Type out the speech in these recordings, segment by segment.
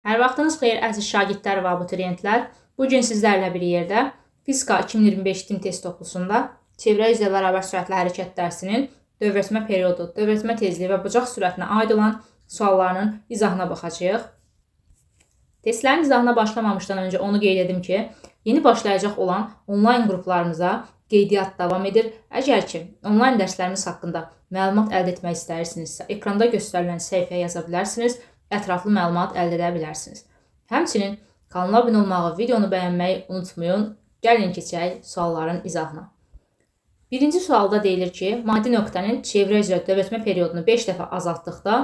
Hər vaxtınız xeyir əziz şagirdlər və abituriyentlər. Bu gün sizlərlə bir yerdə Fizika 2025 tim test toplusunda çevrə üzrə bərabər sürətli hərəkət dərsinin dövrətmə periodu, dövrətmə tezliyi və bucaq sürətinə aid olan suallarının izahına baxacağıq. Testlərin izahına başlamamışdan öncə onu qeyd edim ki, yeni başlayacaq olan onlayn qruplarımıza qeydiyyat davam edir. Əgər ki, onlayn dərslərimiz haqqında məlumat əldə etmək istəyirsinizsə, ekranda göstərilən səhifəyə yaza bilərsiniz, ətraflı məlumat əldə edə bilərsiniz. Həmçinin kanala abunə olmağı, videonu bəyənməyi unutmayın. Gəlin keçək sualların izahına. Birinci sualda deyilir ki, maddi nöqtənin çevrə üzrə dövrətmə periodunu 5 dəfə azaltdıqda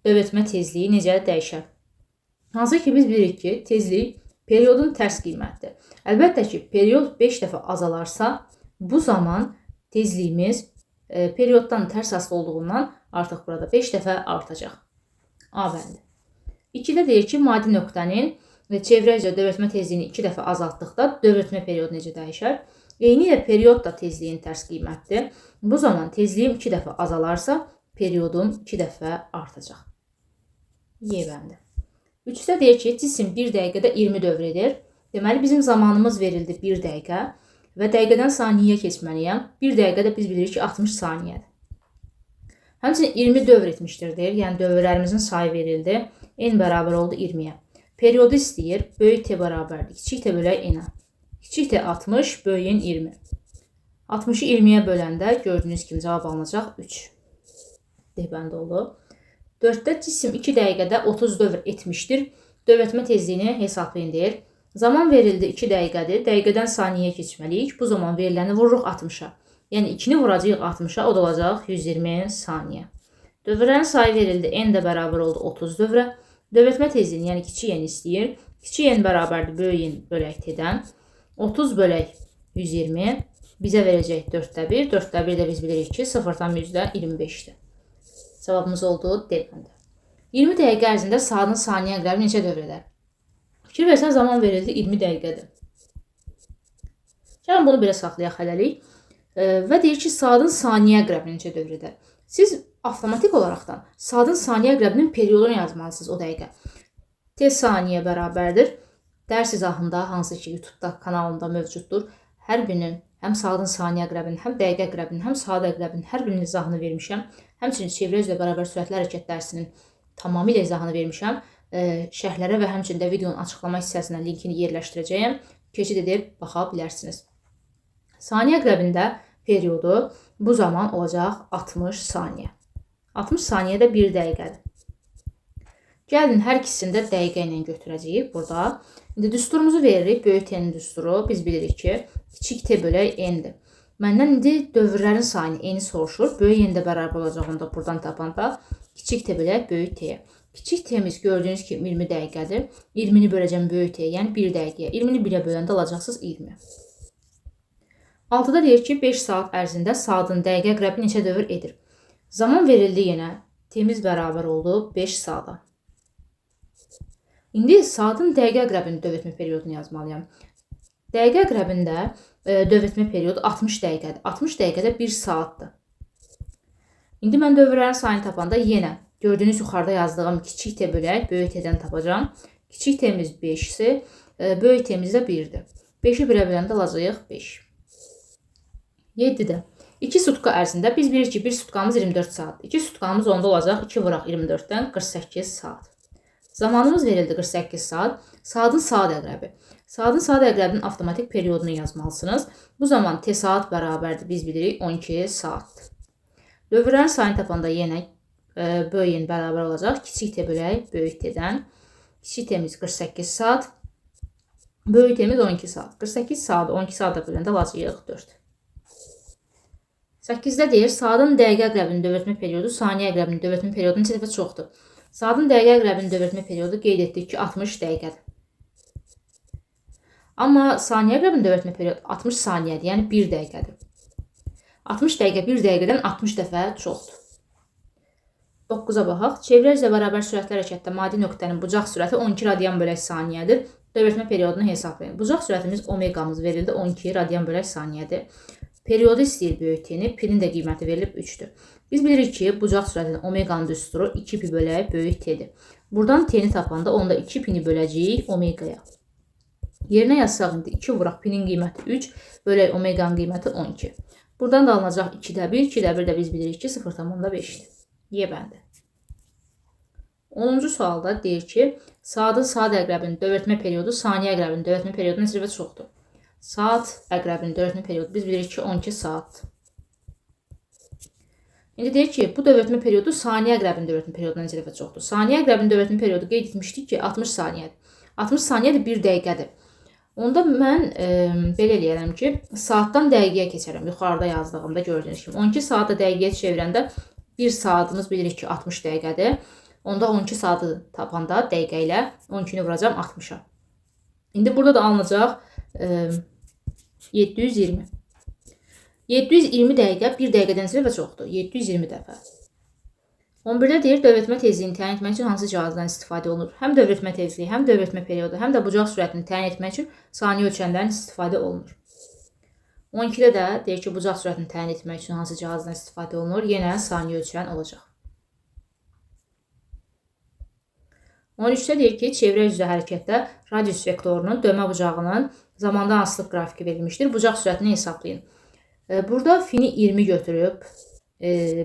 dövrətmə tezliyi necə dəyişər? Hansı ki, biz bilirik ki, tezlik periodun tərs qiymətidir. Əlbəttə ki, period 5 dəfə azalarsa, bu zaman tezliyimiz perioddan tərs asılı olduğundan artıq burada 5 dəfə artacaq. A bəndi. 2-də deyir ki, maddi nöqtənin çevrə üzrə dövrətmə tezliyini 2 dəfə azaltdıqda dövrətmə periodu necə dəyişər? Eyni ilə period da tezliyin tərs qiymətidir. Bu zaman tezliyim 2 dəfə azalarsa, periodum 2 dəfə artacaq. Y bəndi. 3-də deyir ki, cisim 1 dəqiqədə 20 dövr edir. Deməli, bizim zamanımız verildi 1 dəqiqə və dəqiqədən saniyəyə keçməliyəm. 1 dəqiqədə biz bilirik ki, 60 saniyədir. Həmçinin 20 dövr etmişdir deyir. Yəni dövrlərimizin sayı verildi. N bərabər oldu 20-yə. Periodu istəyir. Böyük T bərabərdir. Kiçik T bölək N-ə. Kiçik T 60, böyük N 20. 60-ı 20-yə böləndə gördüyünüz kimi cavab alınacaq 3. D bəndi oldu. 4-də cisim 2 dəqiqədə 30 dövr etmişdir. Dövrətmə tezliyini hesablayın deyir. Zaman verildi 2 dəqiqədir. Dəqiqədən saniyəyə keçməliyik. Bu zaman veriləni vururuq 60-a. Yəni 2-ni vuracağıq 60-a, o da olacaq 120 saniyə. Dövrlərin sayı verildi, N də bərabər oldu 30 dövrə. Dövrətmə tezliyini, yəni kiçik N istəyir. Kiçik N bərabərdir böyük N bölək T-dən. 30 bölək 120 bizə verəcək 4-də 1. 4-də 1 də biz bilirik ki, 0-dan 100-25-dir. Cavabımız oldu D bəndi. 20 dəqiqə ərzində saatın saniyə əqrəbi neçə dövr edər? Fikir versən, zaman verildi 20 dəqiqədir. Gəlin bunu belə saxlayaq hələlik. Və deyir ki, saatın saniyə əqrəbi neçə dövr edər? Siz avtomatik olaraqdan saatın saniyə əqrəbinin periodunu yazmalısınız o dəqiqə. T saniyə bərabərdir. Dərs izahında, hansı ki YouTube-da kanalında mövcuddur. Hər birinin həm saatın saniyə əqrəbinin, həm dəqiqə əqrəbinin, həm saat əqrəbinin hər birinin izahını vermişəm. Həmçinin çevrə üzrə bərabər sürətli hərəkət dərsinin tamamilə izahını vermişəm. Şərhlərə və həmçinin də videonun açıqlama hissəsinə linkini yerləşdirəcəyəm. Keçid edib baxa bilərsiniz. Saniyə əqrəbində periodu bu zaman olacaq 60 saniyə. 60 saniyə də 1 dəqiqədir. Gəlin, hər ikisini də dəqiqə ilə götürəcəyik burada. İndi düsturumuzu veririk, böyük T-nin düsturu. Biz bilirik ki, kiçik T bölək N-dir. Məndən indi dövrlərin sayını N-i soruşur. Böyük N də bərabər olacaq onda buradan tapanda. Kiçik T bölək böyük T-yə. Kiçik T-miz gördüyünüz kimi 20 dəqiqədir. 20-ni böləcəm böyük T-yə, yəni 1 dəqiqəyə. 20-ni 1-ə böləndə alacaqsınız 20. 6-da deyir ki, 5 saat ərzində saatın dəqiqə əqrəbi neçə dövr edir? Zaman verildi yenə. T-miz bərabər oldu 5 saata. İndi saatın dəqiqə əqrəbinin dövrətmə periodunu yazmalıyam. Dəqiqə əqrəbində dövrətmə periodu 60 dəqiqədir. 60 dəqiqədə 1 saatdır. İndi mən dövrlərin sayını tapanda yenə gördüyünüz yuxarıda yazdığım kiçik T bölək böyük T-dən tapacağım. Kiçik T-miz 5-si, böyük T-miz də 1-dir. 5-i 1-ə böləndə alacağıq 5. 7-də 2 sutka ərzində biz bilirik ki, 1 sutkamız 24 saat. 2 sutkamız onda olacaq 2 vuraq 24-dən 48 saat. Zamanımız verildi 48 saat. Saatın saat əqrəbi. Saatın saat əqrəbinin avtomatik periodunu yazmalısınız. Bu zaman T saat bərabərdir. Biz bilirik 12 saatdır. Dövrlərin sayını tapanda yenə böyük N bərabər olacaq. Kiçik T bölək böyük T-dən. Kiçik T-miz 48 saat. Böyük T-miz 12 saat. 48 saat 12 saata böləndə alacağıq 4. 8-də deyir, saatın dəqiqə əqrəbinin dövrətmə periodu saniyə əqrəbinin dövrətmə periodunun neçə dəfə çoxdur. Saatın dəqiqə əqrəbinin dövrətmə periodu qeyd etdik ki, 60 dəqiqədir. Amma saniyə əqrəbinin dövrətmə periodu 60 saniyədir, yəni 1 dəqiqədir. 60 dəqiqə 1 dəqiqədən 60 dəfə çoxdur. 9-a baxaq. Çevrə üzrə bərabər sürətli hərəkətdə maddi nöqtənin bucaq sürəti 12 radian bölək saniyədir. Dövrətmə periodunu hesablayın. Bucaq sürətimiz omeqamız verildi 12 radian bölək saniyədir. Periodu istəyir böyük T-ni, P-nin də qiyməti verilib 3-dür. Biz bilirik ki, bucaq sürətinin omeqanın düsturu 2 pi bölək böyük T-dir. Buradan t-ni tapanda onda 2 pini böləcəyik omegaya. Yerinə yazsaq indi 2 vuraq pinin qiyməti 3, bölək omeganın qiyməti 12. Buradan da alınacaq 2-də 1, 2-də 1 də biz bilirik ki 0,5-dir. Y bəndi. 10-cu sualda deyir ki, saatın saat əqrəbinin dövrətmə periodu saniyə əqrəbinin dövrətmə periyoduna nisbətən çoxdur. Saat əqrəbinin dövrətmə periodu biz bilirik ki 12 saatdır. İndi deyir ki, bu dövrətmə periodu saniyə əqrəbinin dövrətmə periyoduna nisbətən çoxdur. Saniyə əqrəbinin dövrətmə periodu qeyd etmişdik ki 60 saniyədir. 60 saniyə də 1 dəqiqədir. Onda mən belə eləyərəm ki, saatdan dəqiqəyə keçərəm. Yuxarıda yazdığımda gördüyünüz kimi. 12 saatı dəqiqəyə çevirəndə 1 saatımız bilirik ki 60 dəqiqədir. Onda 12 saatı tapanda dəqiqə ilə 12-ni vuracam 60-a. İndi burada da alınacaq 720. 720 dəqiqə 1 dəqiqədən zirvə çoxdur. 720 dəfə. 11-də deyir, dövrətmə tezliyini təyin etmək üçün hansı cihazdan istifadə olunur? Həm dövrətmə tezliyi, həm dövrətmə periodu, həm də bucaq sürətini təyin etmək üçün saniyə ölçənlərin istifadə olunur. 12-də də deyir ki, bucaq sürətini təyin etmək üçün hansı cihazdan istifadə olunur? Yenə saniyə ölçən olacaq. 13-də deyir ki, çevrə üzrə hərəkətdə radius vektorunun dönmə bucağının zamandan asılılıq qrafiki verilmişdir. Bucaq sürətini hesablayın. Burada fini 20 götürüb,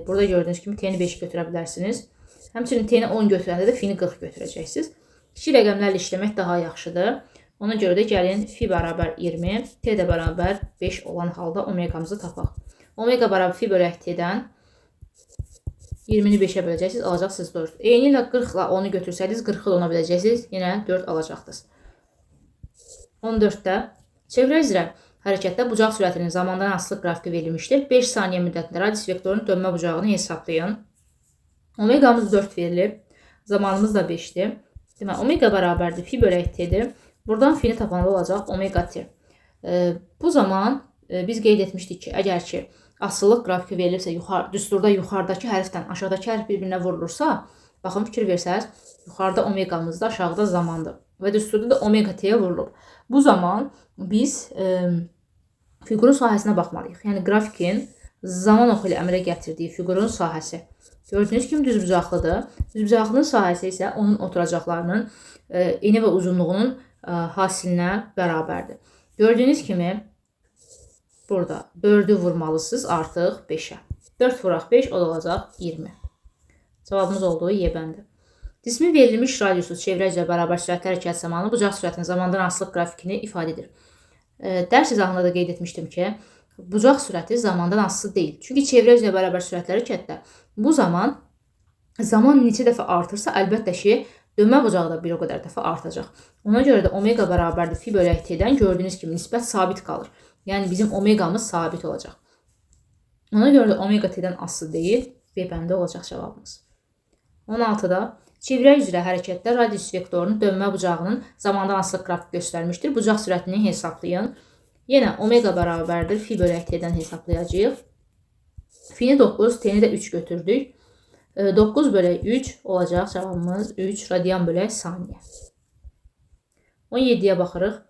burada gördüyünüz kimi t-ni 5 götürə bilərsiniz. Həmçinin t-ni 10 götürəndə də fini 40 götürəcəksiniz. Kiçik rəqəmlərlə işləmək daha yaxşıdır. Ona görə də gəlin fi bərabər 20, t də bərabər 5 olan halda omeqamızı tapaq. Omega bərabər fi bölək t-dən 20-ni 5-ə böləcəksiniz, alacaqsınız 4. Eyni ilə 40 ilə 10-u götürsəydiniz 40-ı da ona böləcəksiniz, yenə 4 alacaqdınız. 14-də çevrə üzrə hərəkətdə bucaq sürətinin zamandan asılılıq qrafiki verilmişdir. 5 saniyə müddətində radius vektorunun dönmə bucağını hesablayın. Omeqamız 4 verilib, zamanımız da 5-dir. Deməli, omega bərabərdir fi bölək t-dir. Buradan fini tapanda olacaq omega t. Bu zaman biz qeyd etmişdik ki, əgər ki asılılıq qrafiki verilibsə, düsturda yuxarıdakı hərfdən aşağıdakı hərf bir-birinə vurulursa, baxın fikir versəz, yuxarıda omeqamız da aşağıda zamandır və düsturda da omega t-yə vurulub. Bu zaman biz fiqurun sahəsinə baxmalıyıq. Yəni qrafikin zaman oxu ilə əmələ gətirdiyi fiqurun sahəsi. Gördüyünüz kimi düzbucaqlıdır. Düzbucaqlının sahəsi isə onun oturacaqlarının eni və uzunluğunun hasilinə bərabərdir. Gördüyünüz kimi burada 4-ü vurmalısınız artıq 5-ə. 4 vuraq 5 o da olacaq 20. Cavabımız olduğu Y bəndi. Cismin verilmiş radiusu çevrə üzrə bərabər sürətli hərəkət zamanı bucaq sürətinin zamandan asılılıq qrafikini ifadə edir. Dərs izahında da qeyd etmişdim ki, bucaq sürəti zamandan asılı deyil. Çünki çevrə üzrə bərabər sürətli hərəkətdə bu zaman neçə dəfə artırsa, əlbəttə ki, dönmə bucağı da bir o qədər dəfə artacaq. Ona görə də omega bərabərdir fi bölək t-dən gördüyünüz kimi nisbət sabit qalır. Yəni bizim omeqamız sabit olacaq. Ona görə də omega t-dən asılı deyil, B bəndə olacaq cavabımız. 16-da çevrə üzrə hərəkətdə radius vektorunun dönmə bucağının zamandan asılılıq qrafik göstərmişdir. Bucaq sürətini hesablayın. Yenə omega bərabərdir fi bölək t-dən hesablayacağıq. Fini 9, t-ni də 3 götürdük. 9 bölək 3 olacaq cavabımız 3 radian bölək saniyə. 17-yə baxırıq.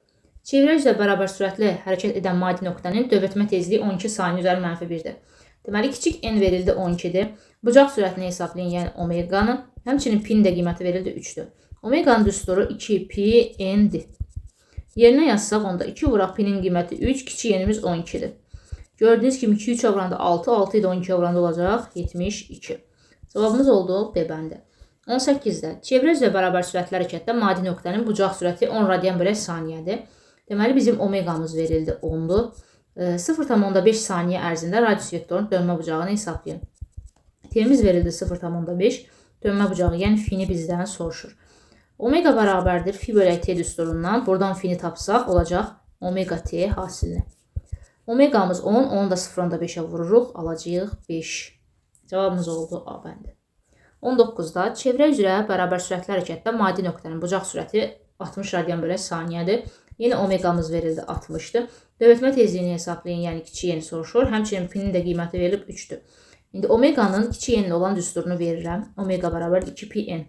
Çevrə üzrə bərabər sürətlə hərəkət edən maddi nöqtənin dövrətmə tezliyi 12 saniyə üzəri -1-dir. Deməli, kiçik n verildi 12-dir. Bucaq sürətini hesablayın, yəni omeqanı. Həmçinin pin də qiyməti verildi 3-dür. Omeqanın düsturu 2pi n-dir. Yerinə yazsaq onda 2 vuraq pinin qiyməti 3, kiçik n-imiz 12-dir. Gördüyünüz kimi 2 3 vuranda 6, 6 ilə 12 vuranda olacaq 72. Cavabımız oldu B bəndi. 18-də çevrə üzrə bərabər sürətli hərəkətdə maddi nöqtənin bucaq sürəti 10 radian bölək saniyədir. Deməli, bizim omeqamız verildi 10-dur. 0,5 saniyə ərzində radius vektorunun dönmə bucağını hesablayın. T-miz verildi 0,5. Dönmə bucağı, yəni fini bizdən soruşur. Omega bərabərdir fi bölək t düsturundan. Buradan fini tapsaq olacaq omega t hasilinə. Omeqamız 10, onu da 0,5-ə vururuq, alacağıq 5. Cavabımız oldu A bəndi. 19-da çevrə üzrə bərabər sürətli hərəkətdə maddi nöqtənin bucaq sürəti 60 radian bölək saniyədir. Yenə omeqamız verildi 60-dır. Dövrətmə tezliyini hesablayın, yəni kiçik n soruşur. Həmçinin pinin də qiyməti verilib 3-dür. İndi omeqanın kiçik n olan düsturunu verirəm. Omega bərabər 2pi n.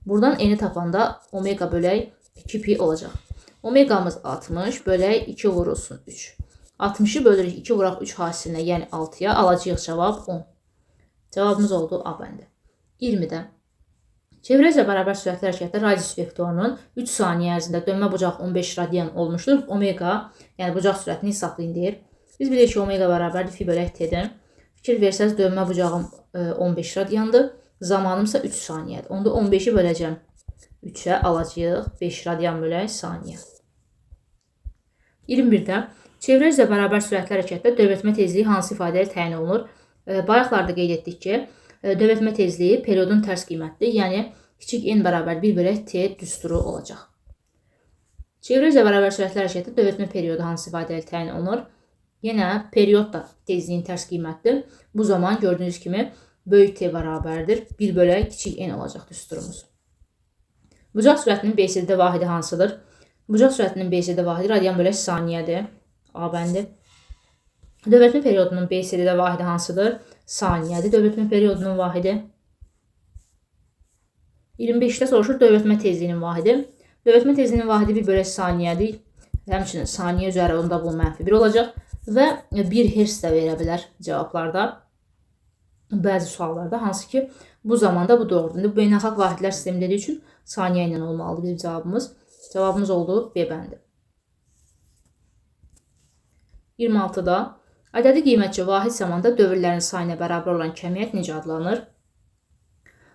Buradan n-i tapanda omega bölək 2pi olacaq. Omeqamız 60 bölək 2 vurulsun 3. 60-ı bölürük 2 vuraq 3 hasilinə, yəni 6-ya alacağıq cavab 10. Cavabımız oldu A bəndi. 20-də Çevrə üzrə bərabər sürətli hərəkətdə radius vektorunun 3 saniyə ərzində dönmə bucaq 15 radian olmuşdur. Omega, yəni bucaq sürətini hesablayın deyir. Biz bilirik ki, omega bərabərdir fi bölək t-dir. Fikir versəz, dönmə bucağım 15 radiandır. Zamanımsa 3 saniyədir. Onda 15-i böləcəm 3-ə, alacağıq 5 radian bölək saniyə. 21-də çevrə üzrə bərabər sürətli hərəkətdə dövrətmə tezliyi hansı ifadə ilə təyin olunur? Bayaqlarda qeyd etdik ki, dövrətmə tezliyi periodun tərs qiymətlidir, yəni kiçik n bərabər 1 bölək t düsturu olacaq. Çevrə üzrə bərabər sürətli hərəkətdə dövrətmə periodu hansı ifadə ilə təyin olunur? Yenə period da tezliyin tərs qiymətlidir. Bu zaman gördüyünüz kimi böyük t bərabərdir 1 bölək kiçik n olacaq düsturumuz. Bucaq sürətinin BCD vahidi hansıdır? Bucaq sürətinin BCD vahidi radian bölək saniyədir. A bəndi. Dövrətmə periodunun BCD vahidi hansıdır? Saniyədir dövrətmə periodunun vahidi. 25-də soruşur dövrətmə tezliyinin vahidi. Dövrətmə tezliyinin vahidi 1 bölək saniyədir. Həmçinin saniyə üzəri onda bu -1 olacaq və 1 Hz də verə bilər cavablarda. Bəzi suallarda, hansı ki bu zamanda bu doğrudur. Bu beynəlxalq vahidlər sistemi dediyi üçün saniyə ilə olmalıdır bizim cavabımız. Cavabımız oldu B bəndi. 26-da ədədi qiymətçi vahid zamanda dövrlərin sayına bərabər olan kəmiyyət necə adlanır?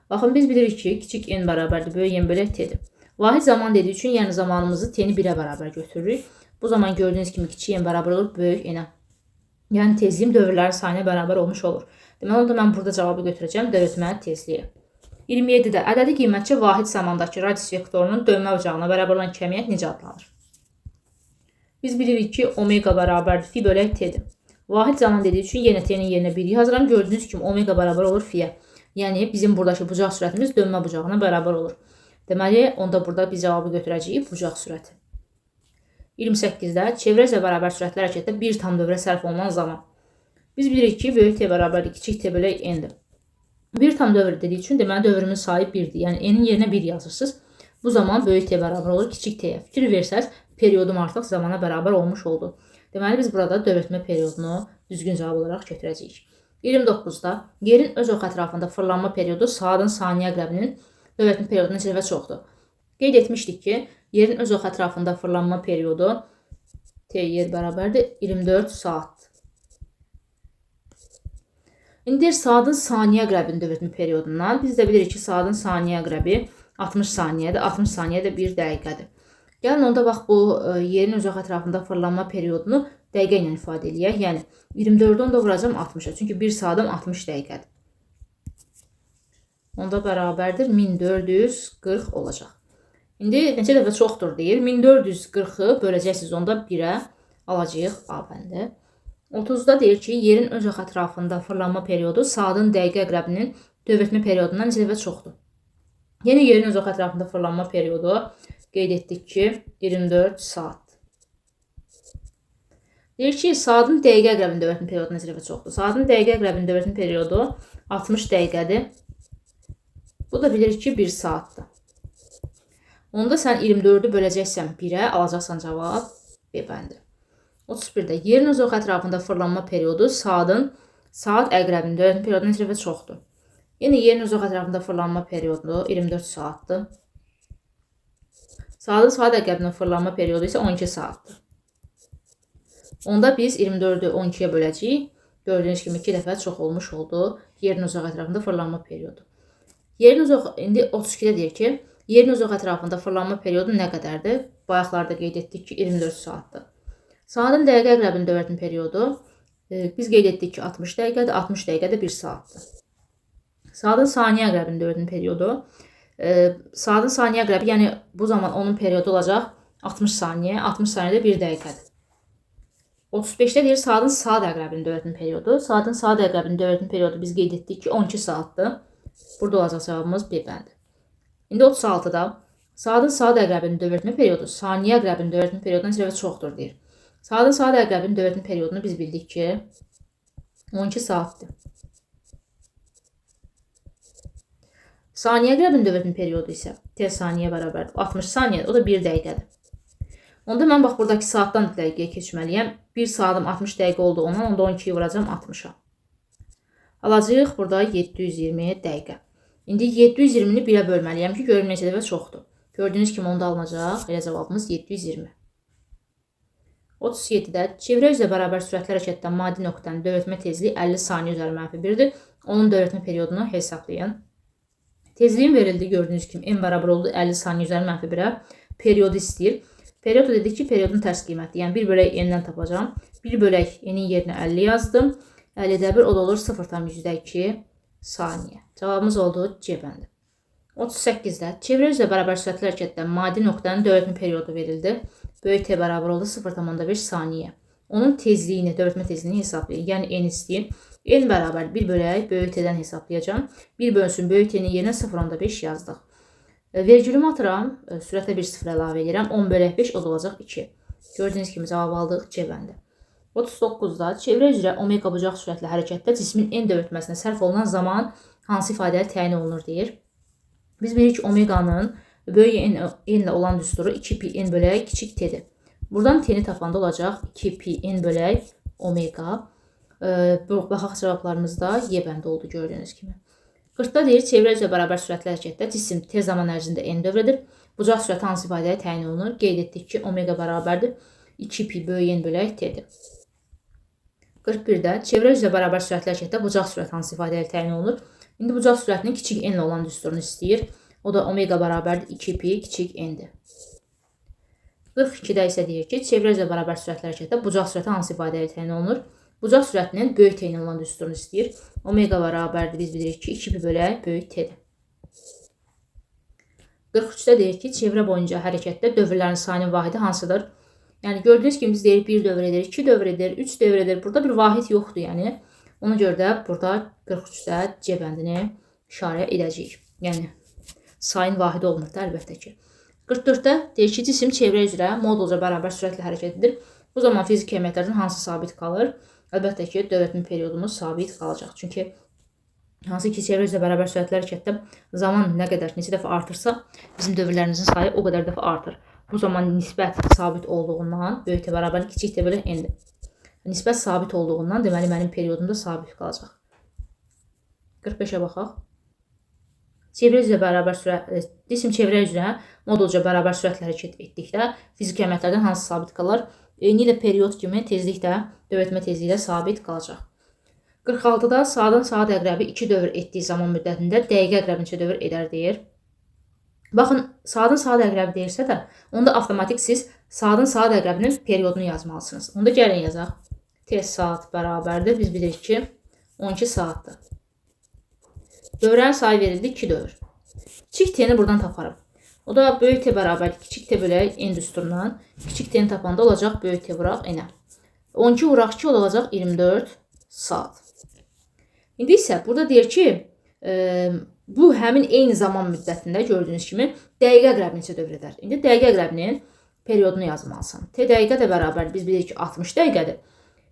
Baxın, biz bilirik ki, kiçik n bərabərdir, böyük n bölək t-dir. Vahid zaman dediyi üçün, yəni zamanımızı t-ni 1-ə bərabər götürürük. Bu zaman gördüyünüz kimi kiçik n bərabər olur böyük n-ə. Yəni tezliyim dövrlərin sayına bərabər olmuş olur. Deməli, onda mən burada cavabı götürəcəm dövrətmə tezliyi. 27-də ədədi qiymətçi vahid zamandakı radius vektorunun dönmə bucağına bərabər olan kəmiyyət necə adlanır? Biz bilirik ki, omega bərabərdir fi bölək t-dir. Vahid zaman dediyi üçün yenə t-nin yerinə 1 yazıram. Gördüyünüz kimi omega bərabər olur fiyə. Yəni bizim buradakı bucaq sürətimiz dönmə bucağına bərabər olur. Deməli, onda burada biz cavabı götürəcəyik bucaq sürəti. 28-də çevrə üzrə bərabər sürətli hərəkətdə bir tam dövrə sərf olunan zaman. Biz bilirik ki, böyük t bərabərdir, kiçik t bölək n-dir. Bir tam dövr dediyi üçün deməli dövrümün sayı 1-dir. Yəni n-in yerinə 1 yazırsınız. Bu zaman böyük t bərabər olur kiçik t-yə. Fikir versəz, periyodum artıq zamana bərabər olmuş oldu. Deməli, biz burada dövrətmə periodunu düzgün cavab olaraq götürəcəyik. 29-da yerin öz ox ətrafında fırlanma periyodu saatın saniyə əqrəbinin dövrətmə periyoduna nisbətən çoxdur. Qeyd etmişdik ki, yerin öz ox ətrafında fırlanma periyodu t yer bərabərdir 24 saat. İndi saatın saniyə əqrəbinin dövrətmə periyodundan biz də bilirik ki, saatın saniyə əqrəbi 60 saniyədir. 60 saniyə də 1 dəqiqədir. Gəlin onda bax bu yerin öz ox ətrafında fırlanma periyodunu dəqiqə ilə ifadə edək. Yəni 24-ü onda vuracam 60-a. Çünki 1 saatım 60 dəqiqədir. Onda bərabərdir 1440 olacaq. İndi neçə dəfə çoxdur deyir. 1440-ı böləcəksiniz onda 1-ə, alacağıq A bəndi. 30-da deyir ki, yerin öz ox ətrafında fırlanma periyodu saatın dəqiqə əqrəbinin dövrətmə periyodundan neçə dəfə çoxdur. Yeni yerin öz ox ətrafında fırlanma periyodu qeyd etdik ki, 24 saat. Deyir ki, saatın dəqiqə əqrəbinin dövrətmə periyodu neçə dəfə çoxdur. Saatın dəqiqə əqrəbinin dövrətmə periyodu 60 dəqiqədir. Bu da bilirik ki, 1 saatdır. Onda sən 24-ü böləcəksən 1-ə, alacaqsan cavab B bəndi. 31-də yerin öz ox ətrafında fırlanma periyodu saat əqrəbinin dövrətmə periyodu neçə dəfə çoxdur. Yenə yerin öz ox ətrafında fırlanma periyodu 24 saatdır. Saatın saat əqrəbinin fırlanma periyodu isə 12 saatdır. Onda biz 24-ü 12-yə böləcəyik. Gördüyünüz kimi 2 dəfə çox olmuş oldu yerin öz ox ətrafında fırlanma periyodu. İndi 32-də deyir ki, yerin öz ox ətrafında fırlanma periyodu nə qədərdir? Bayaqlarda qeyd etdik ki, 24 saatdır. Saatın dəqiqə əqrəbinin dövrətmə periyodu biz qeyd etdik ki, 60 dəqiqədir, 60 dəqiqədə 1 saatdır. Saatın saniyə əqrəbinin dövrətmə periyodu saatın saniyə əqrəbi, yəni bu zaman onun periyodu olacaq 60 saniyə, 60 saniyədə 1 dəqiqədir. 35-də deyir saatın saat əqrəbinin dövrətmə periyodu. Saatın saat əqrəbinin dövrətmə periyodu biz qeyd etdik ki, 12 saatdır. Burada olacaq cavabımız B bəndi. İndi 36-da saatın saat əqrəbinin dövrətmə periyodu saniyə əqrəbinin dövrətmə periyodundan neçə dəfə çoxdur deyir. Saatın saat əqrəbinin dövrətmə periyodunu biz bildik ki, 12 saatdır. Saniyə əqrəbinin dövrətmə periyodu isə t saniyə bərabərdir. 60 saniyədir, o da 1 dəqiqədir. Onda mən bax buradakı saatdan dəqiqəyə keçməliyəm. 1 saatım 60 dəqiqə olduğundan onda 12-yi vuracam 60-a. Alacağıq burada 720 dəqiqə. İndi 720-ni 1-ə bölməliyəm ki, görüm neçə dəfə çoxdur. Gördüyünüz kimi onda alınacaq. Elə cavabımız 720. 37-də çevrə üzrə bərabər sürətli hərəkətdən maddi nöqtənin dövrətmə tezliyi 50 saniyə üzəri -1-dir. Onun dövrətmə periodunu hesablayın. Tezliyin verildi, gördüyünüz kimi n bərabər oldu 50 saniyə üzəri -1-ə. Periodu istəyir. Periodu dedik ki, periodun tərs qiyməti. Yəni 1 bölək n-dən tapacağım. 1 bölək n-in yerinə 50 yazdım. 50-də 1 o da olur 0,2 saniyə. Cavabımız oldu C bəndi. 38-də çevrə üzrə bərabər sürətli hərəkətdən maddi nöqtənin dövrətmə periodu verildi. Böyük T bərabər oldu 0,1 saniyə. Onun tezliyini, dövrətmə tezliyini hesablayın. Yəni n istəyir. N bərabər 1 bölək böyük T-dən hesablayacağım. 1 bölsün böyük T-nin yerinə 0,5 yazdıq. Vergülümü atıram. Sürətə bir 0 əlavə edirəm. 10 bölək 5 o da olacaq 2. Gördüyünüz kimi cavab aldıq C bəndi. 39-da çevrə üzrə omega bucaq sürətli hərəkətdə cismin n dövrətməsinə sərf olunan zaman hansı ifadəyə təyin olunur deyir. Biz bilirik ki, omeganın böyük n ilə olan düsturu 2pi n bölək kiçik t-dir. Buradan t-ni tapanda olacaq 2pi n bölək omega. Baxaq cavablarımızda Y bəndi oldu gördüyünüz kimi. 40-da deyir, çevrə üzrə bərabər sürətli hərəkətdə cisim tez zaman ərzində n dövrədir. Bucaq sürəti hansı ifadəyə təyin olunur? Qeyd etdik ki, omega bərabərdir 2pi böyük n bölək t-dir. 41-də çevrə üzrə bərabər sürətli hərəkətdə bucaq sürəti hansı ifadəyə təyin olunur? İndi bucaq sürətinin kiçik n ilə olan düsturunu istəyir. O da omega bərabərdir 2pi kiçik n-dir. 42-də isə deyir ki, çevrə üzrə bərabər sürətli hərəkətdə bucaq sürəti hansı ifadəyə təyin olunur? Bucaq sürətinin böyük t ilə olan düsturunu istəyir. Omega bərabərdir, biz bilirik ki, 2pi bölək böyük t-dir. 43-də deyir ki, çevrə boyunca hərəkətdə dövrlərin sayının vahidi hansıdır? Yəni gördüyünüz kimi biz deyirik 1 dövr edir, 2 dövr edir, 3 dövr edir. Burada bir vahid yoxdur, yəni. Ona görə də burada 43-də C bəndini işarə edəcəyik. Yəni sayın vahidi olmur da əlbəttə ki. 44-də deyir ki, cisim çevrə üzrə modulca bərabər sürətlə hərəkət edir. Bu zaman fiziki əməliyyatlardan hansı sabit qalır? Əlbəttə ki, dövrətmə periodumuz sabit qalacaq. Çünki hansı ki, çevrə üzrə bərabər sürətli hərəkətdə zaman nə qədər, neçə dəfə artırsa, bizim dövrlərimizin sayı o qədər dəfə artır. Bu zaman nisbət sabit olduğundan böyük T bərabər kiçik T bölək n-dir. Nisbət sabit olduğundan deməli mənim periodum da sabit qalacaq. 45-ə baxaq. Çevrə üzrə bərabər cisim çevrə üzrə modulca bərabər sürətlə hərəkət etdikdə fiziki əməliyyatlardan hansı sabit qalır? Eyni ilə period kimi tezlik də dövrətmə tezliyi də sabit qalacaq. 46-da saatın saat əqrəbi 2 dövr etdiyi zaman müddətində dəqiqə əqrəbi neçə dövr edər deyir. Baxın, saatın saat əqrəbi deyirsə də, onda avtomatik siz saatın saat əqrəbinin periodunu yazmalısınız. Onda gəlin yazaq. T saat bərabərdir. Biz bilirik ki, 12 saatdır. Dövrənin sayı verildi 2 dövr. Kiçik t-ni buradan taparım. O da böyük T bərabər kiçik T bölək n düsturundan. Kiçik t-ni tapanda olacaq böyük T vuraq n-ə. 12 vuraq 2 olacaq 24 saat. İndi isə burada deyir ki, bu həmin eyni zaman müddətində gördüyünüz kimi dəqiqə əqrəbi neçə dövr edər. İndi dəqiqə əqrəbinin periodunu yazmalısın. T dəqiqə də bərabər biz bilirik ki 60 dəqiqədir.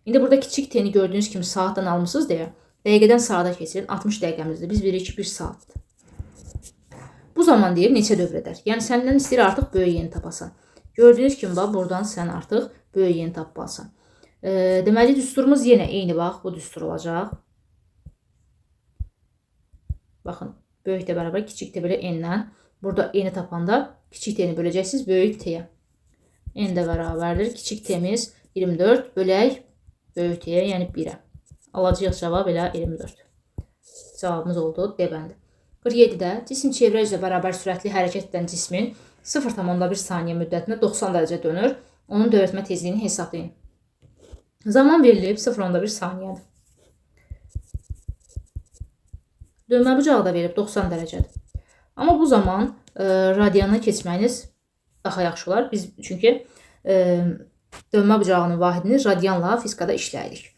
İndi burada kiçik t-ni gördüyünüz kimi saatdan almışsınız deyə dəqiqədən saata keçirin 60 dəqiqəmizdir. Biz bilirik ki 1 saatdır. Bu zaman deyir neçə dövr edər. Yəni səndən istəyir artıq böyük n tapasan. Gördüyünüz kimi bax buradan sən artıq böyük n tapasan. Deməli düsturumuz yenə eyni bax bu düstur olacaq. Baxın, böyük T bərabər kiçik T bölək n-dən. Burada n-i tapanda kiçik t-ni böləcəksiniz böyük t-yə. N də bərabərdir. Kiçik t-miz 24 bölək böyük t-yə, yəni 1-ə. Alacağıq cavab elə 24. Cavabımız oldu D bəndi. 47-də cisim çevrə üzrə bərabər sürətli hərəkət edən cismin 0,1 saniyə müddətində 90 dərəcə dönür. Onun dövrətmə tezliyini hesablayın. Zaman verilib 0,1 saniyədir. Dönmə bucağı da verib 90 dərəcədir. Amma bu zaman radiana keçməyiniz daha yaxşı olar. Biz çünki dönmə bucağının vahidini radianla fizikada işləyirik.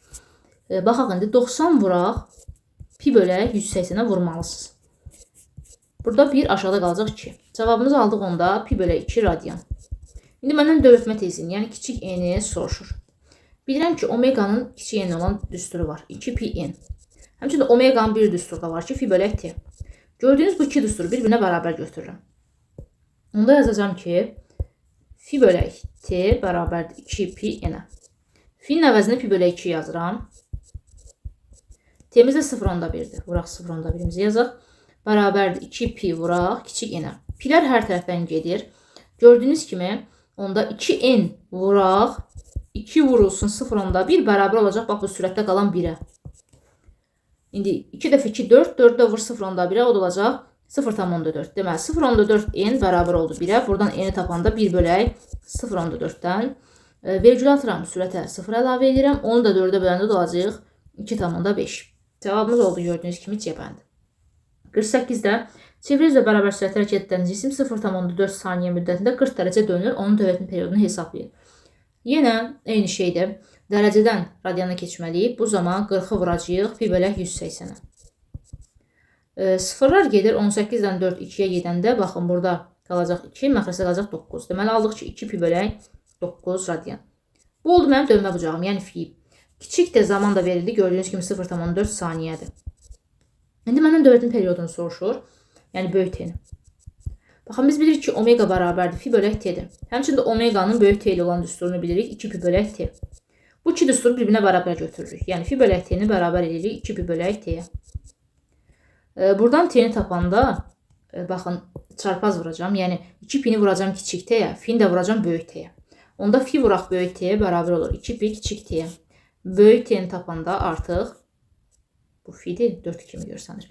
Baxaq indi 90 vuraq pi bölək 180-ə vurmalısınız. Burada 1 aşağıda qalacaq 2. Cavabımızı aldıq onda pi bölək 2 radian. İndi məndən dövrətmə tezliyini, yəni kiçik n-i soruşur. Bilirəm ki, omeganın kiçik n olan düsturu var. 2 pi n. Həmçinin omeganın bir düsturda var ki, fi bölək t. Gördüyünüz bu iki düsturu bir-birinə bərabər götürürəm. Onda yazacağım ki, fi bölək t bərabərdir 2 pi n-ə. Fi'nin əvəzinə pi bölək 2 yazıram. T'miz də 0,1'dir. Vuraq 0,1'imizi yazaq. bərabərdir 2pi vuraq kiçik n-ə. Pilər hər tərəfdən gedir. Gördüyünüz kimi onda 2n vuraq 2 vurulsun 0.1 bərabər olacaq bax bu sürətdə qalan 1-ə. İndi 2 dəfə 2 4, 4 də vur 0.1-ə o da olacaq 0.4. Deməli 0.4 n bərabər oldu 1-ə. Buradan n-i tapanda 1 bölək 0.4-dən. Vergül atıram, sürətə 0 əlavə edirəm. Onu da 4-ə böləndə də olacaq 2.5. Cavabımız oldu gördüyünüz kimi C bəndi. 48-də çevre üzrə bərabər sürətlə hərəkət edən cisim 0.4 saniyə müddətində 40 dərəcə dönür. Onun dövrətmə periodunu hesablayın. Yenə eyni şeydir. Dərəcədən radiana keçməliyik. Bu zaman 40-ı vuracağıq pi bölək 180-ə. Sıfırlar gedir 18-dən 4 2-yə gedəndə baxın burada qalacaq 2, məxrəsdə qalacaq 9. Deməli aldıq ki 2 pi bölək 9 radian. Bu oldu mənim dönmə bucağım, yəni fi. Kiçik də zaman da verildi. Gördüyünüz kimi 0.4 saniyədir. İndi məndən dövrətmə periodunu soruşur. Yəni böyük t-ni. Baxın biz bilirik ki omega bərabərdir fi bölək t-dir. Həmçində omeganın böyük t ilə olan düsturunu bilirik 2 pi bölək t. Bu iki düsturu bir-birinə bərabər götürürük. Yəni fi bölək t-ni bərabər edirik 2 pi bölək t-yə. Buradan t-ni tapanda baxın çarpaz vuracağım. Yəni 2 pi-ni vuracağım kiçik t-yə, fi-ni də vuracağım böyük t-yə. Onda fi vuraq böyük t-yə bərabər olur 2 pi kiçik t-yə. Böyük t-ni tapanda artıq bu fi-dir 4 kimi görsənir.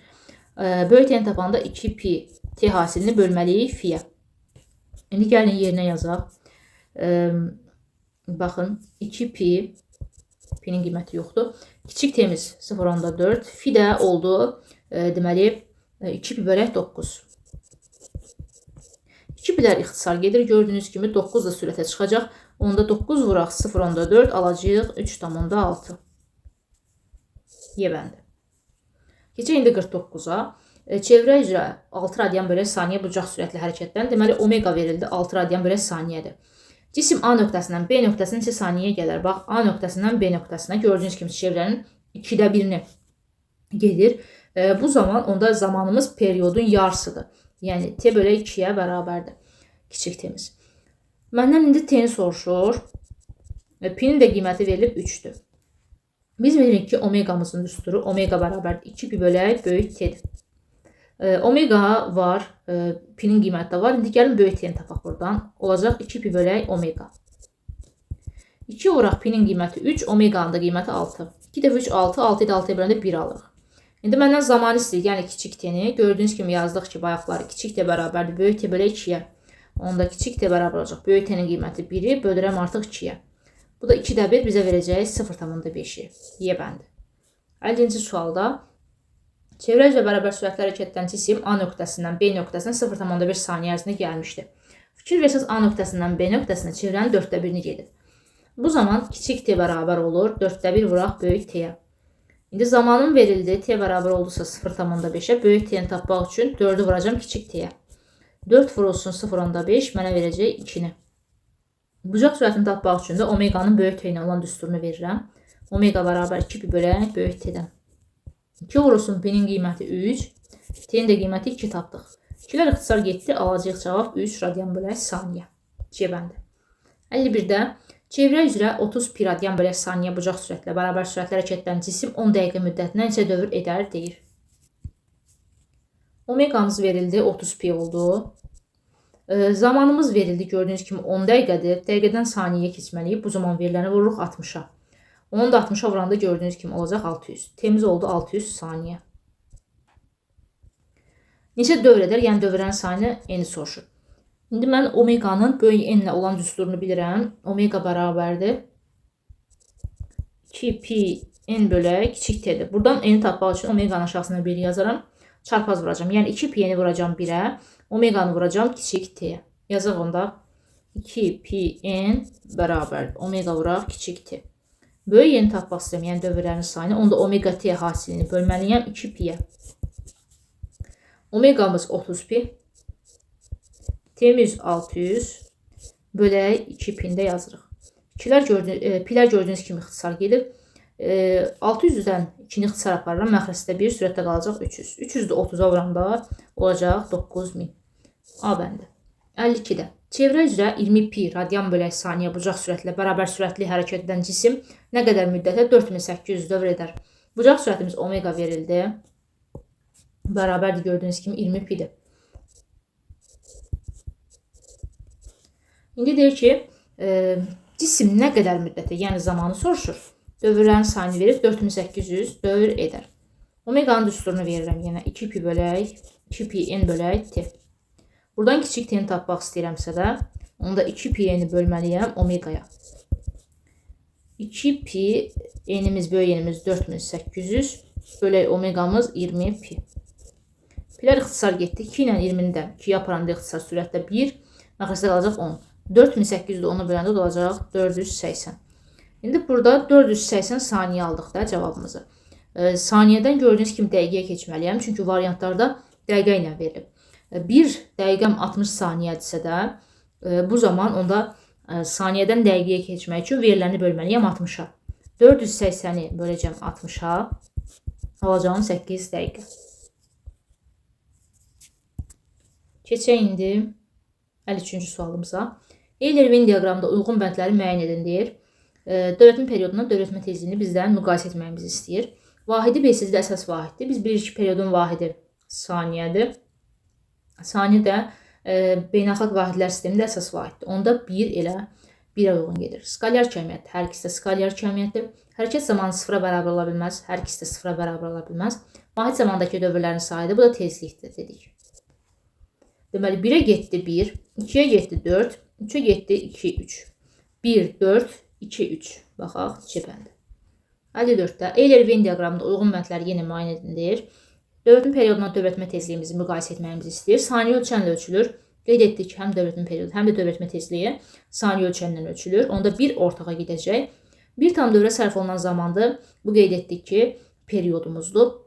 Böyük t-ni tapanda 2 pi t hasilini bölməliyik fi-yə. İndi gəlin yerinə yazaq. Baxın 2 pi, pi-nin qiyməti yoxdur. Kiçik t-miz 0.4, fi də oldu deməli 2 pi bölək 9. 2 pilər ixtisar gedir. Gördüyünüz kimi 9 da sürətə çıxacaq. Onda 9 vuraq 0.4 alacağıq 3.6. Y bəndi. Keçək indi 49-a. Çevrə üzrə 6 radian bölək saniyə bucaq sürətli hərəkətdən. Deməli omega verildi 6 radian bölək saniyədir. Cisim A nöqtəsindən B nöqtəsinə neçə saniyə gələr? Bax A nöqtəsindən B nöqtəsinə gördüyünüz kimi çevrənin 2də 1-ini gedir. Bu zaman onda zamanımız periodun yarısıdır. Yəni t bölək 2-yə bərabərdir. Kiçik t-miz. Məndən indi t-ni soruşur. Pi-nin də qiyməti verilib 3-dür. Biz bilirik ki omegamızın düsturu omega bərabərdir 2 pi bölək böyük t-dir. Omega var, pi-nin qiyməti də var. İndi gəlin böyük t-ni tapaq buradan. Olacaq 2 pi bölək omega. 2 vuraq pi-nin qiyməti 3, omeganın da qiyməti 6. 2 dəfə 3 6, 6 ilə 6-ya böləndə 1 alırıq. İndi məndən zaman istəyir, yəni kiçik t-ni. Gördüyünüz kimi yazdıq ki bayaqları kiçik t bərabərdir böyük t bölək 2-yə. Onda kiçik t bərabər olacaq. Böyük t-nin qiyməti 1-i bölürəm artıq 2-yə. Bu da 2-də 1 bizə verəcək 0.5-i. Y bəndi. 50-ci sualda çevrə üzrə bərabər sürətlə hərəkətdən cisim A nöqtəsindən B nöqtəsinə 0.1 saniyə ərzində gəlmişdir. Fikir versəz A nöqtəsindən B nöqtəsinə çevrənin 4də 1-ni gedir. Bu zaman kiçik t bərabər olur 4də 1 vuraq böyük t-yə. İndi zamanım verildi. T bərabər oldusa 0.5-ə böyük t-ni tapmaq üçün 4-ü vuracağım kiçik t-yə. 4 vurulsun 0.5 mənə verəcək 2-ni. Bucaq sürətini tapmaq üçün də omeganın böyük t ilə olan düsturunu verirəm. Omega bərabər 2 pi bölək böyük t-dən. 2 vurulsun p-nin qiyməti 3, t-nin də qiyməti 2 tapdıq. 2-lər ixtisar getdi, alacaq cavab 3 radian bölək saniyə. C bəndi. 51-də çevrə üzrə 30 pi radian bölək saniyə bucaq sürətlə bərabər sürətlə hərəkətdən cisim 10 dəqiqə müddətinə neçə dövr edər deyir. Omegamız verildi, 30 pi oldu. Zamanımız verildi, gördüyünüz kimi 10 dəqiqədir. Dəqiqədən saniyəyə keçməliyik. Bu zaman veriləni vururuq 60-a. Onu da 60-a vuranda gördüyünüz kimi olacaq 600. T-miz oldu 600 saniyə. Neçə dövr edər? Yəni dövrənin sayını n soruşur. İndi mən omeganın böyük n ilə olan düsturunu bilirəm. Omega bərabərdir 2 pi n bölək kiçik t-dir. Buradan n-i tapmaq üçün omeganın aşağısına 1 yazaram. Çarpaz vuracağım. Yəni 2 pi n-i vuracağım 1-ə. Omeganı vuracağım kiçik t-yə. Yazaq onda 2 pi n bərabər omega vuraq kiçik t. Böyük n tapmaq istəyirəm, yəni dövrlərin sayını. Onda omega t hasilini bölməliyəm 2 pi-yə. Omegamız 30 pi. T-miz 600 bölək 2 pi-də yazırıq. Pilər gördüyünüz kimi ixtisar gedir. 600-dən 2-ni ixtisar aparıram. Məxrəsdə 1, sürətdə qalacaq 300. 300-də 30-a vuranda olacaq 9000. A bəndi. 52-də. Çevrə üzrə 20 pi radian bölək saniyə bucaq sürətlə bərabər sürətli hərəkət edən cisim nə qədər müddətə 4800 dövr edər. Bucaq sürətimiz omega verildi. bərabərdir gördüyünüz kimi 20 pidir. İndi deyir ki, cisim nə qədər müddətə, yəni zamanı soruşur. Dövrlərin sayını verir, 4800 dövr edər. Omeqanın düsturunu verirəm yenə 2 pi bölək, 2 pi n bölək t. Buradan kiçik t-ni tapmaq istəyirəmsə də, onda 2 pi n-i bölməliyəm omegaya. 2 pi n-imiz böyük n-imiz 4800 bölək omeqamız 20 pi. Pilər ixtisar getdi. 2 ilə 20-ni də 2-yə aparanda ixtisar sürətdə 1, məxrəcdə qalacaq 10. 4800-də 10-u böləndə olacaq 480. İndi burada 480 saniyə aldıq da cavabımızı. Saniyədən gördüyünüz kimi dəqiqəyə keçməliyəm. Çünki variantlarda dəqiqə ilə verilib. 1 dəqiqəm 60 saniyədirsə də, bu zaman onda saniyədən dəqiqəyə keçmək üçün veriləni bölməliyəm 60-a. 480-i böləcəm 60-a, alacağım 8 dəqiqə. Keçək indi 53-cü sualımıza. Euler-Venn diaqramında uyğun bəndləri müəyyən edin deyir. Dövlətmə periodundan dövlətmə tezliyini bizdən müqayisə etməyimizi istəyir. Vahidi B-sizdə əsas vahiddir. Biz bilirik ki, periodun vahidi saniyədir. Saniyə də beynəlxalq vahidlər sistemində əsas vahiddir. Onda 1 elə 1-ə uyğun gedir. Skalyar kəmiyyət. Hər ikisi də skalyar kəmiyyətdir. Hərəkət zamanı 0-a bərabər ola bilməz. Hər ikisi də 0-a bərabər ola bilməz. Vahid zamandakı dövrlərin sayıdır. Bu da tezlikdir dedik. Deməli 1-ə getdi 1, 2-yə getdi 4, 3-ə getdi 2, 3. 1, 4, 2, 3. Baxaq, C bəndi. 54-də Euler-Venn diaqramında uyğun bəndləri yenə müəyyən edin deyir. Dövlətmə perioduna dövlətmə tezliyimizi müqayisə etməyimizi istəyir. Saniyə ölçənlə ölçülür. Qeyd etdik ki, həm dövlətmə periodu, həm də dövlətmə tezliyi saniyə ölçənlə ölçülür. Onda 1 ortağa gedəcək. Bir tam dövrə sərf olunan zamandır. Bu qeyd etdik ki, periodumuzdur.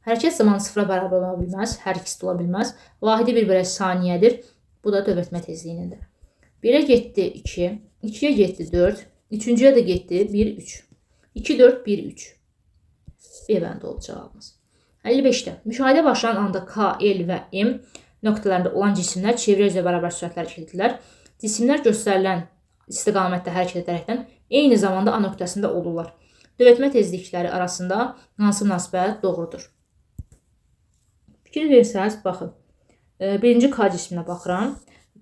Hərəkət zamanı 0-a bərabər ola bilməz, hər ikisi də ola bilməz. Vahidi 1/3 saniyədir. Bu da dövlətmə tezliyinindir. 1-ə getdi 2, 2-yə getdi 4, 3-cüyə də getdi 1, 3. 2, 4, 1, 3. B bəndi oldu cavabımız. 55-də müşahidə başlanan anda K, L və M nöqtələrində olan cisimlər çevrə üzrə bərabər sürətlə hərəkət edirlər. Cisimlər göstərilən istiqamətdə hərəkət edərəkdən eyni zamanda A nöqtəsində olurlar. Dövlətmə tezlikləri arasında hansı münasibət doğrudur? Fikir versəz, baxın. Birinci K cisminə baxıram.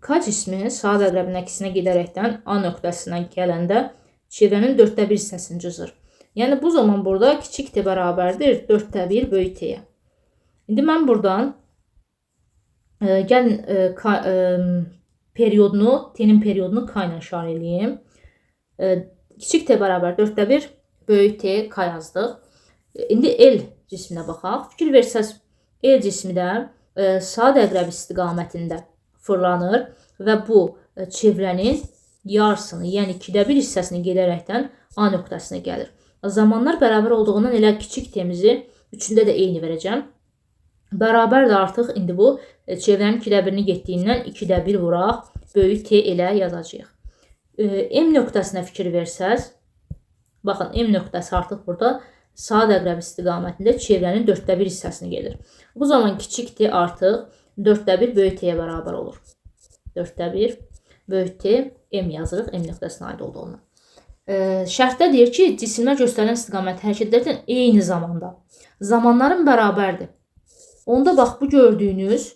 K cismi saat əqrəbinin əksinə gedərəkdən A nöqtəsindən gələndə çevrənin 1/4 hissəsini cızır. Yəni bu zaman burada kiçik t bərabərdir 1/4 böyük t-yə. İndi mən buradan gəlin periodunu, t-nin periodunu k ilə işarə edeyim. Kiçik t bərabər 1/4 böyük t k yazdıq. İndi L cisminə baxaq. Fikir versəz, L cismi də saat əqrəbi istiqamətində fırlanır və bu çevrənin yarısını, yəni 2/1 hissəsini gedərəkdən A nöqtəsinə gəlir. Zamanlar bərabər olduğundan elə kiçik t-mizi üçündə də eyni verəcəm. Bərabər də artıq indi bu çevrənin 2/1-ni getdiyindən 2/1 vuraq, böyük t elə yazacağıq. M nöqtəsinə fikir versəz, baxın M nöqtəsi artıq burada saat əqrəbi istiqamətində çevrənin 1/4 hissəsini gedir. Bu zaman kiçik t artıq 1/4 böyük t-yə bərabər olur. 1/4 böyük t M yazırıq, M nöqtəsinə aid olduğundan. Şərtdə deyir ki, cisimlər göstərilən istiqamətdə hərəkət edərkən eyni zamanda. Zamanların bərabərdir. Onda bax bu gördüyünüz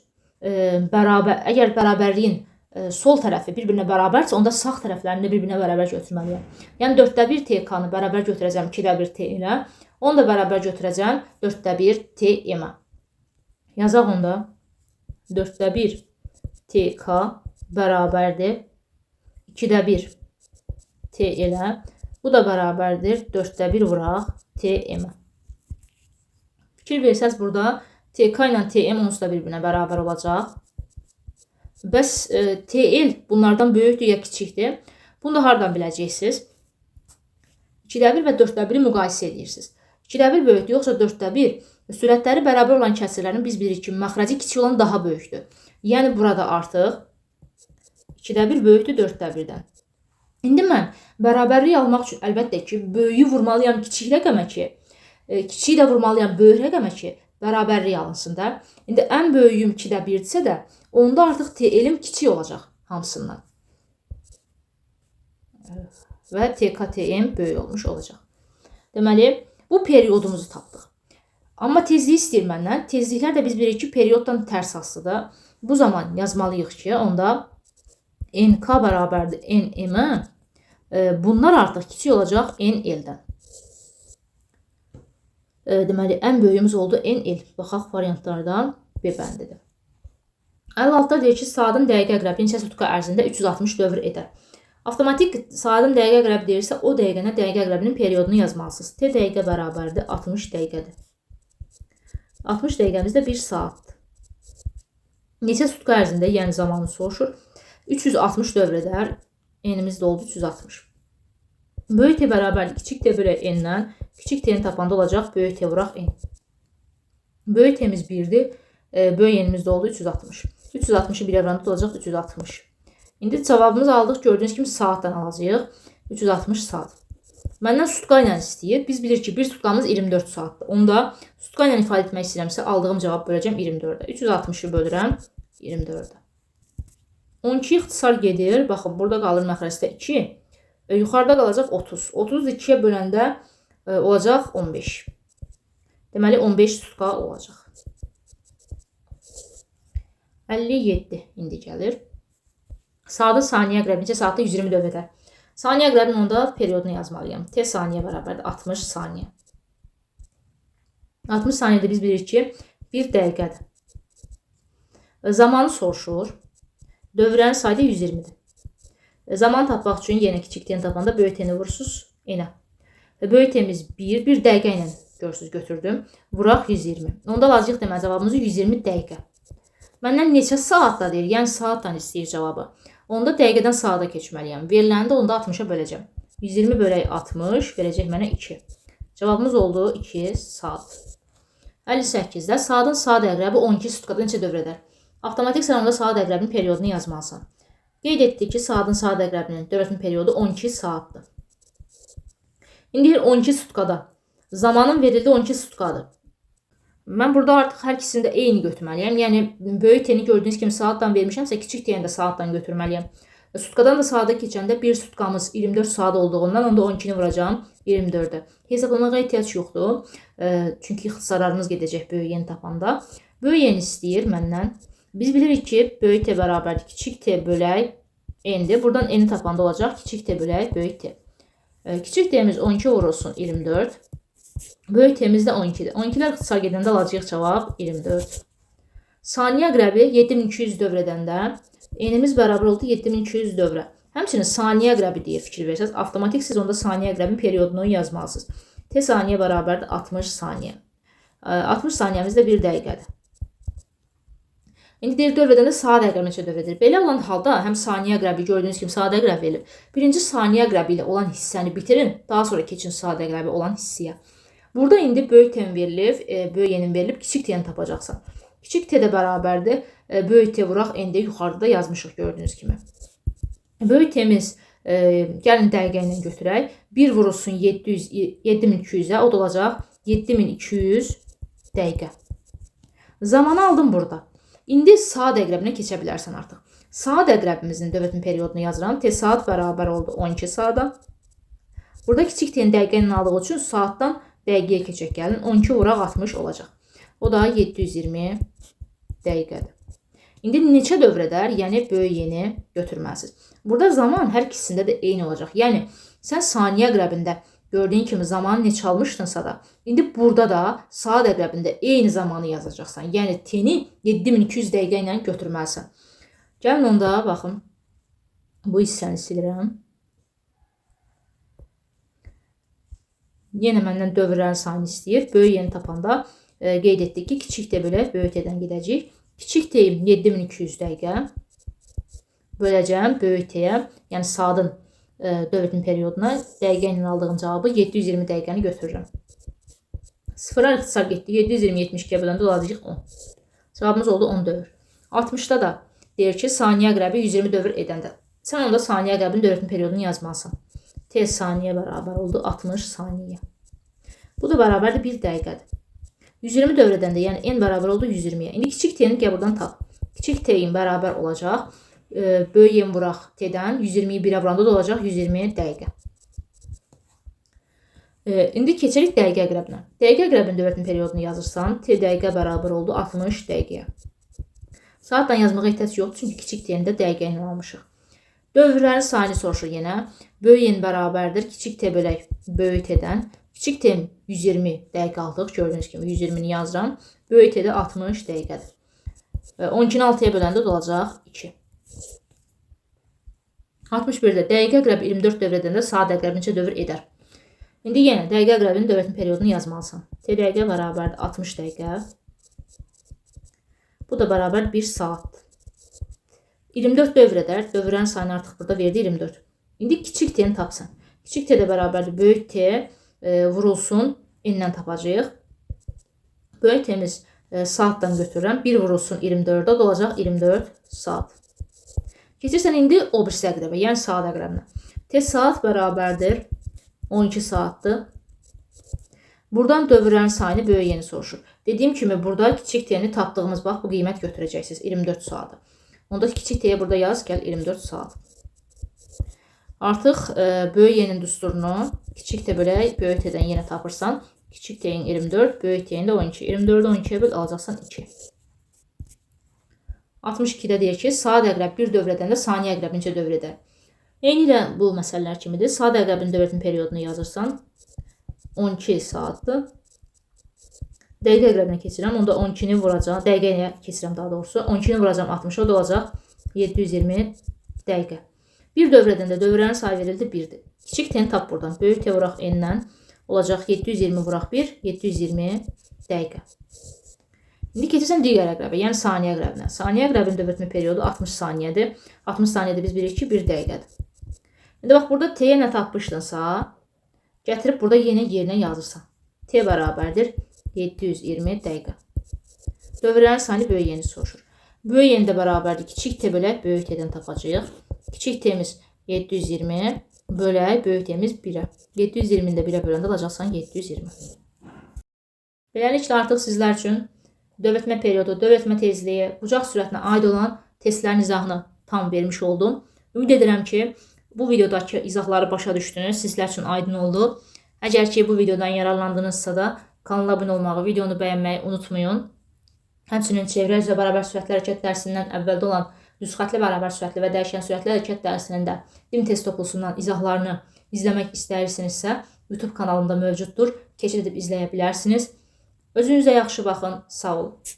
əgər bərabərliyin sol tərəfi bir-birinə bərabərsə, onda sağ tərəflərini bir-birinə bərabər götürməliyəm. Yəni 4/1 t-k-nı bərabər götürəcəm 2/1 t ilə, onu da bərabər götürəcəm 4/1 t m-ə. Yazaq onda 4/1 t-k bərabərdir 2/1 t ilə, bu da bərabərdir 4/1 vuraq t m-ə. Fikir versəz burada tk ilə tm onsuz da bir-birinə bərabər olacaq. Bəs TL bunlardan böyükdür ya kiçikdir? Bunu da hardan biləcəksiniz? 2/1 və 4/1-i müqayisə edirsiniz. 2/1 böyükdür, yoxsa 4/1? Sürətləri bərabər olan kəsrlərin biz bilirik ki, məxrəci kiçik olan daha böyükdür. Yəni burada artıq 2/1 böyükdür 4/1-dən. İndi mən bərabərliyi almaq üçün əlbəttə ki, böyüyü vurmalıyam kiçik rəqəmə ki, kiçiyi də vurmalıyam böyük rəqəmə ki, bərabərlik alınsın da. İndi ən böyüyüm 2/1-dirsə də, onda artıq TL-im kiçik olacaq hamısından. Və TK-TM böyük olmuş olacaq. Deməli, bu periodumuzu tapdıq. Amma tezliyi istəyir məndən. Tezliklər də biz bilirik ki, perioddan tərs asılıdır. Bu zaman yazmalıyıq ki, onda NK bərabərdir NM. Bunlar artıq kiçik olacaq NL-dən. Deməli, ən böyüyümüz oldu NL. Baxaq variantlardan B bəndidir. 56-da deyir ki, saatın dəqiqə əqrəbi neçə sutka ərzində 360 dövr edər. Avtomatik saatın dəqiqə əqrəbi deyirsə, o dəqiqənə dəqiqə əqrəbinin periodunu yazmalısınız. T dəqiqə bərabərdir 60 dəqiqədir. 60 dəqiqəmiz də 1 saatdır. Neçə sutka ərzində, yəni zamanı soruşur. 360 dövr edər. N'imiz də oldu 360. Böyük T bərabərlik kiçik T bölü N'dən. Kiçik T'nin tapanda olacaq böyük T vuraq N. Böyük T'miz 1'dir. Böyük N'imiz də oldu 360. 360'ı 1 evranda olacaq 360. İndi cavabımızı aldıq. Gördüyünüz kimi saatdan alacağıq. 360 saat. Məndən sutka ilə istəyir. Biz bilirik ki, bir sutkamız 24 saatdır. Onda sutka ilə ifadə etmək istəyirəmsə, aldığım cavab böləcəm 24-ə. 360'ı bölürəm 24-ə. 12 ixtisar gedir. Baxın, burada qalır məxrəcdə 2. Yuxarıda qalacaq 30. 30'u 2'yə böləndə olacaq 15. Deməli, 15 sutka olacaq. 57 indi gəlir. Saatın saniyə əqrəbi neçə saatda 120 dövr edər. Saniyə əqrəbinin onda periodunu yazmalıyam. T saniyə bərabərdir 60 saniyə. 60 saniyədə biz bilirik ki, 1 dəqiqədir. Zamanı soruşur. Dövrənin sayı da 120'dir. Zaman tapmaq üçün yenə kiçik T'ni tapanda böyük T'ni vurursunuz N'ə. Böyük T'miz 1 dəqiqə ilə görürsünüz götürdüm. Vuraq 120. Onda lazıq deməli cavabımızı 120 dəqiqə. Məndən neçə saatda deyir, yəni saatdan istəyir cavabı. Onda dəqiqədən saata keçməliyəm. Veriləni də onda 60'a böləcəm. 120 bölək 60 verəcək mənə 2. Cavabımız oldu 2 saat. 58-də saatın saat əqrəbi 12 sutkada neçə dövr edər? Avtomatik sıralımda saat əqrəbinin periodunu yazmalısan. Qeyd etdik ki, saatın saat əqrəbinin dövr etmə periyodu 12 saatdır. İndi 12 sutkada. Zamanın verildiyi 12 sutkadır. Mən burada artıq hər ikisini də eyni götürməliyəm. Yəni, böyük T'ni gördüyünüz kimi saatdan vermişəmsə, kiçik T'ni də saatdan götürməliyəm. Sutkadan da saata keçəndə bir sutkamız 24 saat olduğundan onda 12'ni vuracağım 24'ə. Hesablamağa ehtiyac yoxdur. Çünki ixtisarlarımız gedəcək böyük Y'ni tapanda. Böyük Y'ni istəyir məndən. Biz bilirik ki, böyük T bərabərdir kiçik T bölək N'dir. Buradan N'ni tapanda olacaq kiçik T bölək böyük T. Kiçik T'miz 12 vurulsun 24. Böyük T'miz də 12'dir. 12'lər ixtisar gedəndə alacağıq cavab 24. Saniyə əqrəbi 7200 dövr edəndə N'imiz bərabər oldu 7200 dövrə. Həmçinin saniyə əqrəbi deyə fikir versəz, avtomatik siz onda saniyə əqrəbin periodunu yazmalısınız. T saniyə bərabərdir 60 saniyə. 60 saniyəmiz də 1 dəqiqədir. İndi deyir dövr edəndə saat əqrəbi neçə dövr edir? Belə olan halda həm saniyə əqrəbi gördüyünüz kimi saat əqrəbi verilib. Birinci saniyə əqrəbi ilə olan hissəni bitirin, daha sonra keçin saat əqrəbi olan hissəyə. Burada indi böyük T'nin verilib, böyük Y'nin verilib, kiçik T'ni tapacaqsan. Kiçik T də bərabərdir, böyük T vuraq N'də yuxarıda yazmışıq gördüyünüz kimi. Böyük T'miz gəlin dəqiqə ilə götürək. 1 vurulsun 7200'ə, o da olacaq 7200 dəqiqə. Zamanı aldım burada. İndi saat əqrəbinə keçə bilərsən artıq. Saat əqrəbimizin dövr etmə periodunu yazıram. T saat bərabər oldu 12 saata. Burada kiçik T'nin dəqiqə ilə aldığı üçün saatdan dəqiqəyə keçək gəlin. 12 vuraq 60 olacaq. O da 720 dəqiqədir. İndi neçə dövr edər? Yəni böyük Y'ni götürməsiz. Burada zaman hər ikisində də eyni olacaq. Yəni sən saniyə əqrəbində gördüyün kimi zamanı neçə almışdınsa da, indi burada da saat əqrəbində eyni zamanı yazacaqsan. Yəni T'ni 7200 dəqiqə ilə götürməlisən. Gəlin onda baxın. Bu hissəni silirəm. Yenə məndən dövrlərin sayını istəyir. Böyük Y'ni tapanda qeyd etdik ki, kiçik T bölək böyük T'dən gedəcək. Kiçik T'yi 7200 dəqiqə böləcəm böyük T'yə, yəni saatın dövr etmə perioduna dəqiqə ilə aldığım cavabı 720 dəqiqəni götürürəm. Sıfıra ixtisar getdi. 720 72'yə böləndə olacaq 10. Cavabımız oldu 10 dövr. 60'da da deyir ki, saniyə əqrəbi 120 dövr edəndə. Sən onda saniyə əqrəbinin dövr etmə periodunu yazmalısın. T saniyə bərabər oldu 60 saniyə. Bu da bərabərdir 1 dəqiqədir. 120 dövr edəndə, yəni n bərabər oldu 120'yə. İndi kiçik T'ni gəl buradan tap. Kiçik T'in bərabər olacaq. Böyük Y'ni vuraq T'dən 120'yi 1'ə vuranda da olacaq 120 dəqiqə. İndi keçirik dəqiqə əqrəbinə. Dəqiqə əqrəbinin dövr etmə periodunu yazırsan, t dəqiqə bərabər oldu 60 dəqiqəyə. Saatla yazmağa ehtiyac yoxdur, çünki kiçik t-ni də dəqiqə ilə almışıq. Dövrlərin sayını soruşur yenə. Böyük n bərabərdir, kiçik t bölək böyük t-dən. Kiçik t 120 dəqiqə aldıq, gördüyünüz kimi 120-ni yazıram. Böyük t də 60 dəqiqədir. 12-ni 6-ya böləndə olacaq 2. 61-də dəqiqə əqrəbi 24 dövr edəndə saat əqrəbi neçə dövr edər? İndi yenə dəqiqə əqrəbinin dövr etmə periodunu yazmalısan. T dəqiqə bərabərdir 60 dəqiqə. Bu da bərabər 1 saat. 24 dövr edər. Dövrlərin sayını artıq burada verdi 24. İndi kiçik t-ni tapsan. Kiçik t də bərabərdir böyük t vurulsun n-lə tapacağıq. Böyük t-miz saatdan götürürəm. 1 vurulsun 24-də olacaq 24 saat. Keçirsən indi o birisi əqrəbə, yəni saat əqrəbinə. T saat bərabərdir 12 saatdır. Buradan dövrlərin sayını böyük yeni soruşur. Dediyim kimi burada kiçik t-ni tapdığımız bax bu qiymət götürəcəksiniz 24 saatı. Onda kiçik t-yə burada yaz, gəl 24 saat. Artıq böyük yenin düsturunu kiçik t bölək böyük t-dən yenə tapırsan. Kiçik t-nin 24, böyük t-nin də 12. 24-ü 12-yə böl, alacaqsan 2. 62-də deyir ki, saat əqrəb bir dövr edəndə saniyə əqrəbi neçə dövr edər? Eyni ilə bu məsələlər kimidir. Saat əqrəbinin dövr etmə periodunu yazırsan. 12 saatdır. Dəqiqə əqrəbinə keçirəm. Onda 12-ni vuracağım. Dəqiqəyə keçirəm daha doğrusu. 12-ni vuracağım 60-a, o da olacaq 720 dəqiqə. Bir dövr edəndə dövrlərin sayı verildi 1-dir. Kiçik t-ni tap buradan. Böyük t vuraq n-dən. Olacaq 720 vuraq 1, 720 dəqiqə. İndi keçirsən digər əqrəbə, yəni saniyə əqrəbinə. Saniyə əqrəbinin dövr etmə periodu 60 saniyədir. 60 saniyədə biz bilirik ki, 1 dəqiqədir. İndi bax, burada t-yə nə tapmışdınsa, gətirib burada yeni yerinə yazırsan. T bərabərdir 720 dəqiqə. Dövrlərin sayını böyük yeni soruşur. Böyük yeni də bərabərdir. Kiçik t bölək böyük t-dən tapacağıq. Kiçik t-miz 720 bölək böyük t-miz 1-ə. 720-ni də 1-ə böləndə alacaqsan 720. Beləliklə artıq sizlər üçün dövr etmə periodu, dövr etmə tezliyi, bucaq sürətinə aid olan testlərin izahını tam vermiş oldum. Ümid edirəm ki, bu videodakı izahları başa düşdünüz, sizlər üçün aydın oldu. Əgər ki, bu videodan yararlandınızsa da kanala abunə olmağı, videonu bəyənməyi unutmayın. Həmçinin çevrə üzrə bərabər sürətli hərəkət dərsindən əvvəldə olan düz xətli bərabər sürətli və dəyişən sürətli hərəkət dərsinin də dim test toplusundan izahlarını izləmək istəyirsinizsə, YouTube kanalımda mövcuddur. Keçid edib izləyə bilərsiniz. Özünüzə yaxşı baxın. Sağ olun.